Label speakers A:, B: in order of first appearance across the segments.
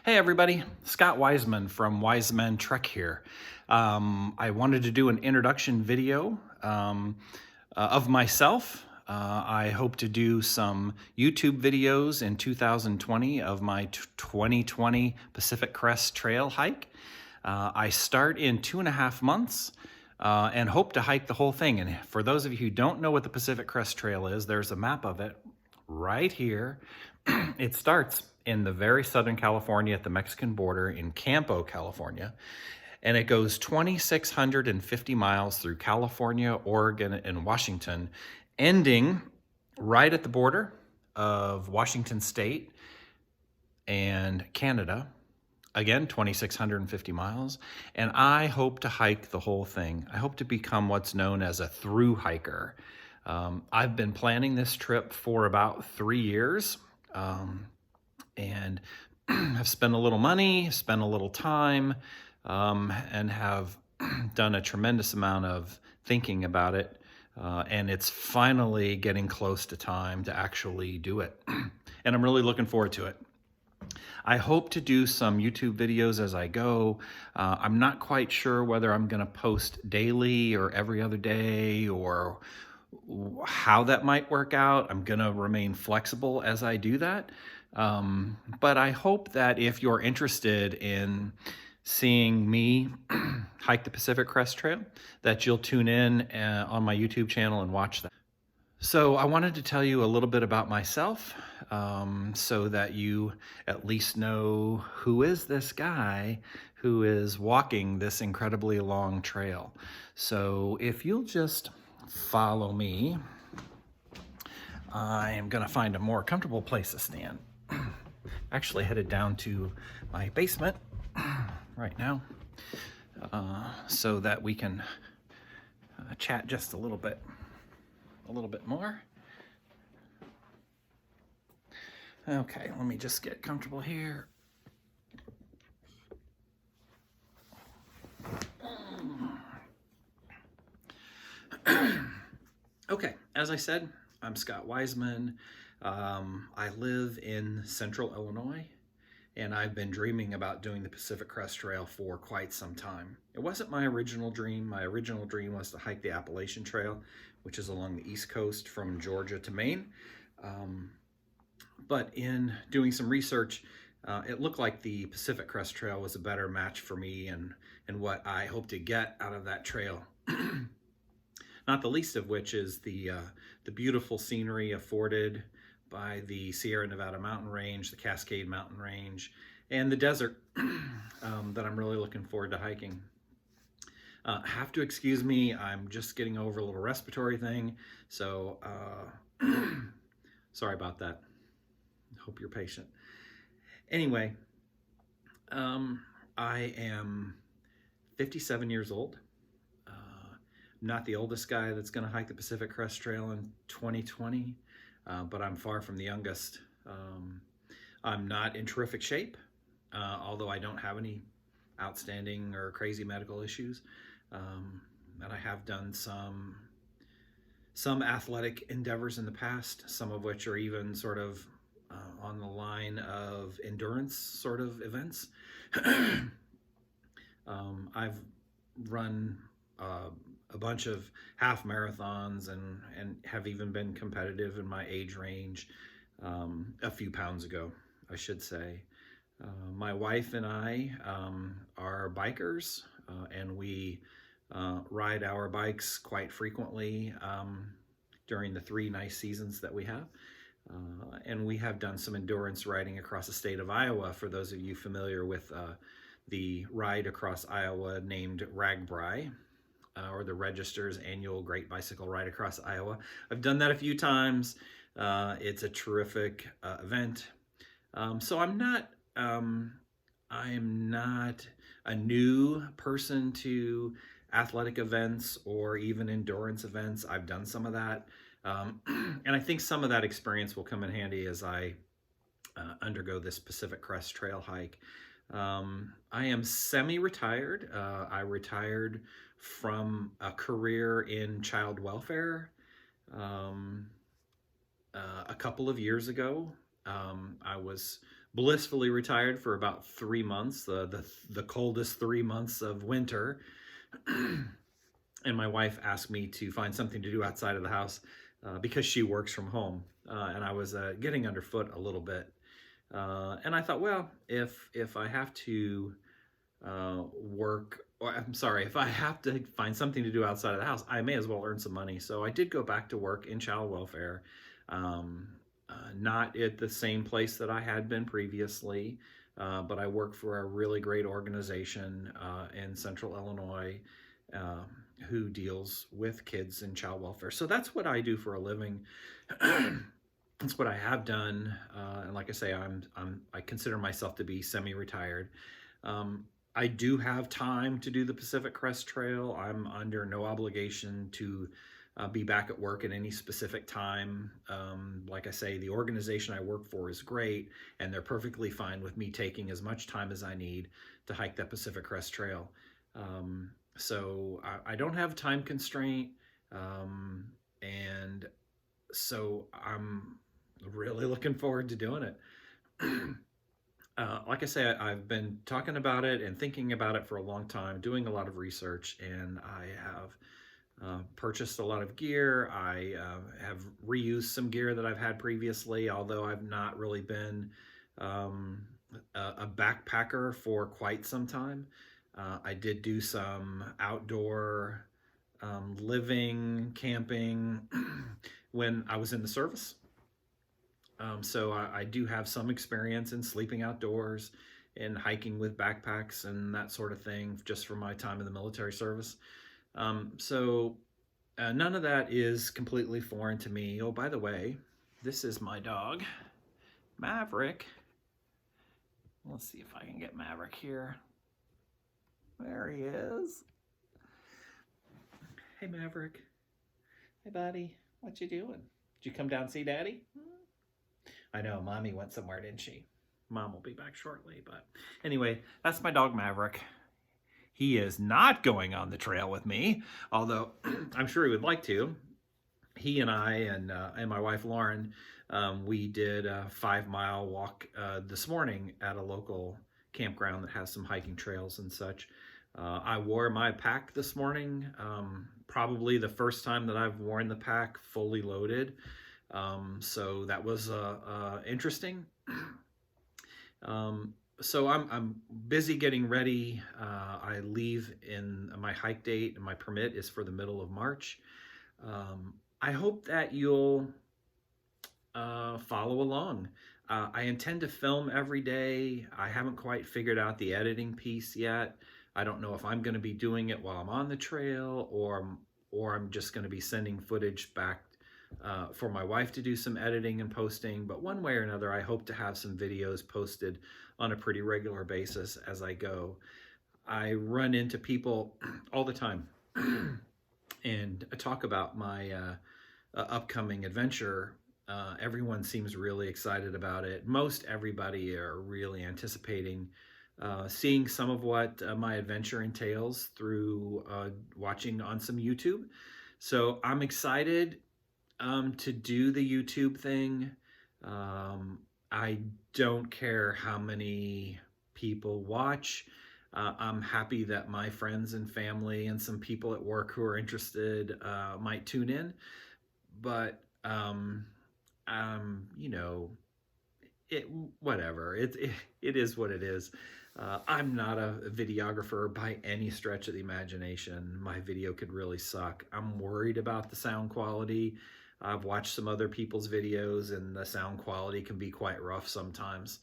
A: Hey everybody, Scott Wiseman from WiseManTrek here. I wanted to do an introduction video of myself. I hope to do some YouTube videos in 2020 of my 2020 Pacific Crest Trail hike. I start in 2.5 months and hope to hike the whole thing. And for those of you who don't know what the Pacific Crest Trail is, there's a map of it right here. It starts in the very southern California at the Mexican border in Campo, California, and it goes 2,650 miles through California, Oregon, and Washington, ending right at the border of Washington State and Canada. Again, 2,650 miles, and I hope to hike the whole thing. I hope to become what's known as a through hiker. I've been planning this trip for about 3 years. And have spent a little money, spent a little time, and have done a tremendous amount of thinking about it. And it's finally getting close to time to actually do it. And I'm really looking forward to it. I hope to do some YouTube videos as I go. I'm not quite sure whether I'm going to post daily or every other day or how that might work out. I'm going to remain flexible as I do that. But I hope that if you're interested in seeing me hike the Pacific Crest Trail, that you'll tune in on my YouTube channel and watch that. So I wanted to tell you a little bit about myself so that you at least know who is this guy who is walking this incredibly long trail. So if you'll just follow me, I am going to find a more comfortable place to stand. Actually headed down to my basement right now so that we can chat just a little bit more. Okay, let me just get comfortable here. Okay, as I said, I'm Scott Wiseman. I live in central Illinois, and I've been dreaming about doing the Pacific Crest Trail for quite some time. It wasn't my original dream. My original dream was to hike the Appalachian Trail, which is along the East Coast from Georgia to Maine. But in doing some research, it looked like the Pacific Crest Trail was a better match for me and what I hope to get out of that trail. Not the least of which is the beautiful scenery afforded by the Sierra Nevada mountain range, the Cascade mountain range, and the desert that I'm really looking forward to hiking. Have to excuse me, I'm just getting over a little respiratory thing, so sorry about that. Hope you're patient. Anyway, I am 57 years old. Not the oldest guy that's going to hike the Pacific Crest Trail in 2020, but I'm far from the youngest. I'm not in terrific shape, although I don't have any outstanding or crazy medical issues. And I have done some athletic endeavors in the past, some of which are even sort of on the line of endurance sort of events. I've run a bunch of half marathons and have even been competitive in my age range a few pounds ago, I should say. My wife and I are bikers, and we ride our bikes quite frequently during the 3 nice seasons that we have. And we have done some endurance riding across the state of Iowa. For those of you familiar with the ride across Iowa named RAGBRAI, or the Register's annual Great Bicycle Ride Across Iowa. I've done that a few times. It's a terrific event. So I'm not a new person to athletic events or even endurance events. I've done some of that. And I think some of that experience will come in handy as I undergo this Pacific Crest Trail hike. I am semi-retired. I retired from a career in child welfare a couple of years ago. I was blissfully retired for about 3 months, the coldest 3 months of winter. And my wife asked me to find something to do outside of the house because she works from home, and I was getting underfoot a little bit. And I thought, well, if I have to if I have to find something to do outside of the house, I may as well earn some money. So I did go back to work in child welfare, not at the same place that I had been previously, but I work for a really great organization in Central Illinois who deals with kids in child welfare. So that's what I do for a living. That's what I have done, and like I say, I consider myself to be semi-retired. I do have time to do the Pacific Crest Trail. I'm under no obligation to be back at work at any specific time. Like I say, the organization I work for is great, and they're perfectly fine with me taking as much time as I need to hike that Pacific Crest Trail. So I don't have time constraint, and so I'm really looking forward to doing it. Like I say, I've been talking about it and thinking about it for a long time, doing a lot of research, and I have purchased a lot of gear. I have reused some gear that I've had previously, although I've not really been a backpacker for quite some time. I did do some outdoor living, camping when I was in the service. So I do have some experience in sleeping outdoors and hiking with backpacks and that sort of thing just from my time in the military service. So none of that is completely foreign to me. Oh, by the way, this is my dog, Maverick. Let's see if I can get Maverick here. There he is. Hey, Maverick. Hey, buddy. What you doing? Did you come down and see Daddy? I know, Mommy went somewhere, didn't she? Mom will be back shortly, but anyway, that's my dog Maverick. He is not going on the trail with me, although I'm sure he would like to. He and I and my wife Lauren, we did a 5-mile walk this morning at a local campground that has some hiking trails and such. I wore my pack this morning, probably the first time that I've worn the pack fully loaded. So that was interesting. So I'm busy getting ready. I leave in my hike date, and my permit is for the middle of March. I hope that you'll follow along. I intend to film every day. I haven't quite figured out the editing piece yet. I don't know if I'm going to be doing it while I'm on the trail, or I'm just going to be sending footage back for my wife to do some editing and posting. But one way or another, I hope to have some videos posted on a pretty regular basis as I go. I run into people all the time and talk about my upcoming adventure. Everyone seems really excited about it. Most everybody are really anticipating seeing some of what my adventure entails through watching on some YouTube. So I'm excited to do the YouTube thing. I don't care how many people watch. I'm happy that my friends and family and some people at work who are interested might tune in. But you know, whatever. It is what it is. I'm not a videographer by any stretch of the imagination. My video could really suck. I'm worried about the sound quality. I've watched some other people's videos, and the sound quality can be quite rough sometimes.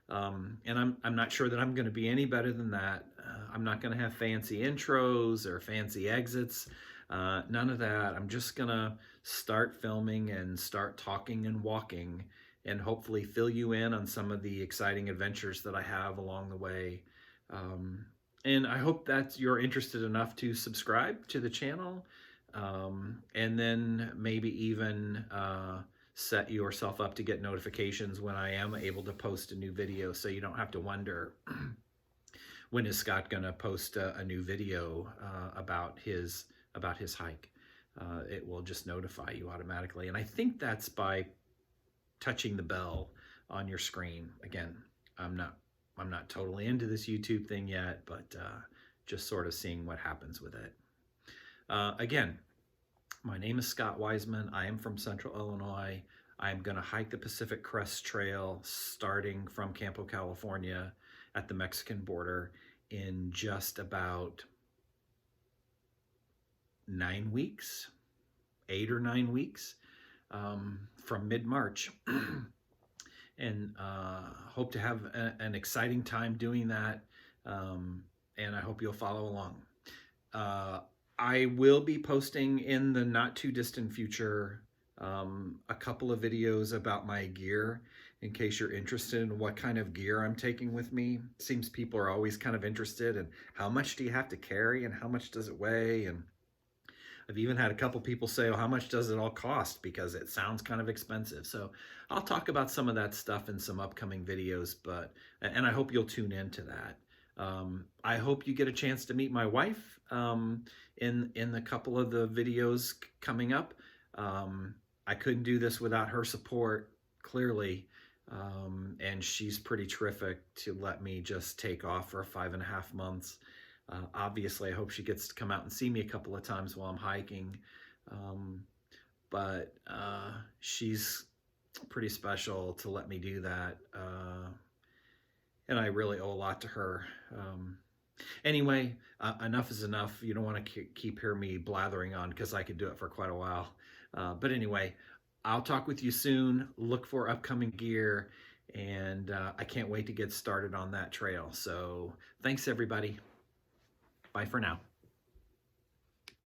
A: And I'm not sure that I'm going to be any better than that. I'm not going to have fancy intros or fancy exits. None of that. I'm just going to start filming and start talking and walking, and hopefully fill you in on some of the exciting adventures that I have along the way. And I hope that you're interested enough to subscribe to the channel, and then maybe even set yourself up to get notifications when I am able to post a new video, so you don't have to wonder when is Scott gonna post a new video about his hike. It will just notify you automatically, and I think that's by touching the bell on your screen. Again, I'm not totally into this YouTube thing yet, but just sort of seeing what happens with it. Again, my name is Scott Wiseman. I am from Central Illinois. I'm going to hike the Pacific Crest Trail starting from Campo, California at the Mexican border in just about 9 weeks, 8 or 9 weeks, from mid-March. And hope to have an exciting time doing that, and I hope you'll follow along. I will be posting in the not too distant future a couple of videos about my gear in case you're interested in what kind of gear I'm taking with me. It seems people are always kind of interested in how much do you have to carry and how much does it weigh, and I've even had a couple people say, oh, how much does it all cost? Because it sounds kind of expensive. So I'll talk about some of that stuff in some upcoming videos, and I hope you'll tune into that. I hope you get a chance to meet my wife in the couple of the videos coming up. I couldn't do this without her support, clearly, and she's pretty terrific to let me just take off for 5.5 months. Obviously, I hope she gets to come out and see me a couple of times while I'm hiking, but she's pretty special to let me do that, and I really owe a lot to her. Anyway, enough is enough. You don't want to keep hearing me blathering on, because I could do it for quite a while. But anyway, I'll talk with you soon. Look for upcoming gear, and I can't wait to get started on that trail. So thanks, everybody. Bye for now.